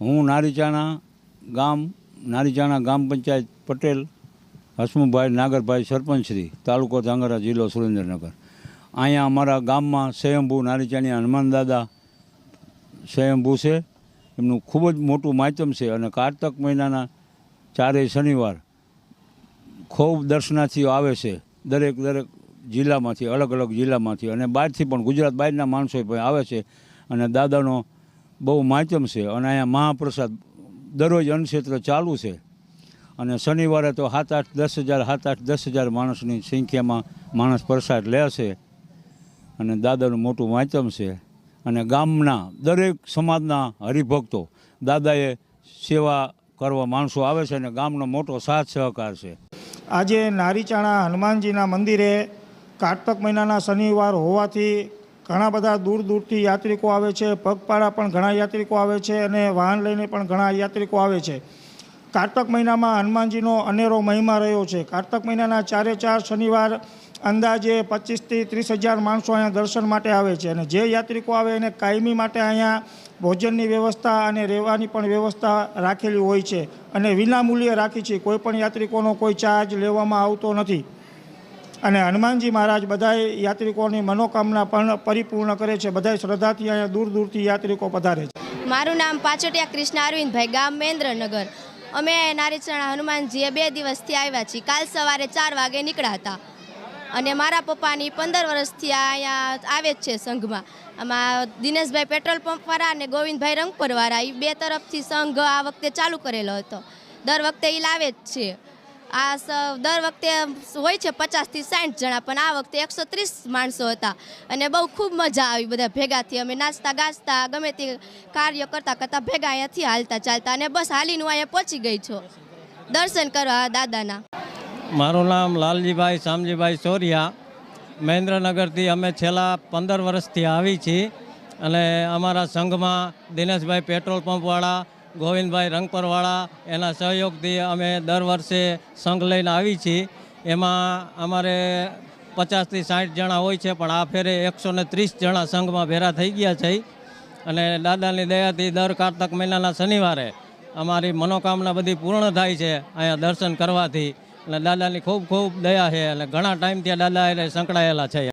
હું નારીચાણા ગામ પંચાયત પટેલ હસમુખભાઈ નાગરભાઈ સરપંચશ્રી, તાલુકો ધાંગધ્રા, જિલ્લો સુરેન્દ્રનગર. અહીંયા અમારા ગામમાં સ્વયંભૂ નારીચાણી હનુમાન દાદા સ્વયંભૂ છે. એમનું ખૂબ જ મોટું માધ્યમ છે અને કારતક મહિનાના ચારેય શનિવાર ખૂબ દર્શનાર્થીઓ આવે છે. દરેક જિલ્લામાંથી, અલગ અલગ જિલ્લામાંથી અને બહારથી પણ, ગુજરાત બહારના માણસો પણ આવે છે. અને દાદાનો બહુ માધ્યમ છે. અને અહીંયા મહાપ્રસાદ દરરોજ અન્નક્ષેત્ર ચાલુ છે. અને શનિવારે તો 7-8-10 હજાર માણસની સંખ્યામાં માણસ પ્રસાદ લે છે. અને દાદાનું મોટું માધ્યમ છે. અને ગામના દરેક સમાજના હરિભક્તો દાદાએ સેવા કરવા માણસો આવે છે અને ગામનો મોટો સાથ સહકાર છે. આજે નારીચાણા હનુમાનજીના મંદિરે કારતક મહિનાના શનિવાર હોવાથી ઘણા બધા દૂર દૂરથી યાત્રિકો આવે છે. પગપાળા પણ ઘણા યાત્રિકો આવે છે અને વાહન લઈને પણ ઘણા યાત્રિકો આવે છે. કારતક મહિનામાં હનુમાનજીનો અનેરો મહિમા રહ્યો છે. કારતક મહિનાના 4 શનિવાર અંદાજે 25થી 30 હજાર માણસો અહીંયા દર્શન માટે આવે છે. અને જે યાત્રિકો આવે એને કાયમી માટે અહીંયા ભોજનની વ્યવસ્થા અને રહેવાની પણ વ્યવસ્થા રાખેલી હોય છે. અને વિનામૂલ્યે રાખી છે. કોઈ પણ યાત્રિકોનો કોઈ ચાર્જ લેવામાં આવતો નથી. અને હનુમાનજી મહારાજ બધાય યાત્રિકોની મનોકામના પણ પરિપૂર્ણ કરે છે. બધાય શ્રદ્ધાથી અહીંયા દૂર દૂરથી યાત્રિકો પધારે છે. મારું નામ પાછોટિયા કૃષ્ણ અરવિંદભાઈ, ગામ મહેન્દ્રનગર. અમે નારીચાણા હનુમાનજીએ 2 દિવસથી આવ્યા છીએ. કાલ સવારે 4 વાગે નીકળ્યા હતા. અને મારા પપ્પાની 15 વર્ષથી અહીંયા આવે જ છે સંઘમાં. આમાં દિનેશભાઈ પેટ્રોલ પંપવાળા અને ગોવિંદભાઈ રંગપરવાળા, એ 2 તરફથી સંઘ આ વખતે ચાલુ કરેલો હતો. દર વખતે એ લાવે જ છે. દર વખતે હોય છે 50થી 60 જણા, પણ આ વખતે 130 માણસો હતા. અને બહુ ખૂબ મજા આવી બધા ભેગાથી. અમે નાચતા ગાચતા ગમે તે કાર્ય કરતાં ભેગા અહીંયાથી હાલતા ચાલતા અને બસ હાલીનું અહીંયા પહોંચી ગઈ છો દર્શન કરવા દાદાના. મારું નામ લાલજીભાઈ શામજીભાઈ સોરિયા. મહેન્દ્રનગરથી અમે છેલ્લા 15 વર્ષથી આવી છીએ. અને અમારા સંઘમાં દિનેશભાઈ પેટ્રોલ પંપવાળા, ગોવિંદભાઈ રંગપરવાળા, એના સહયોગથી અમે દર વર્ષે સંઘ લઈને આવી છીએ. એમાં અમારે 50થી 60 જણા હોય છે, પણ આ ફેરે 130 જણા સંઘમાં ભેરા થઈ ગયા છે. અને દાદાની દયાથી દર કારતક મહિનાના શનિવારે અમારી મનોકામના બધી પૂર્ણ થાય છે અહીંયા દર્શન કરવાથી. અને દાદાની ખૂબ ખૂબ દયા છે અને ઘણા ટાઈમથી દાદા એટલે સંકળાયેલા છે.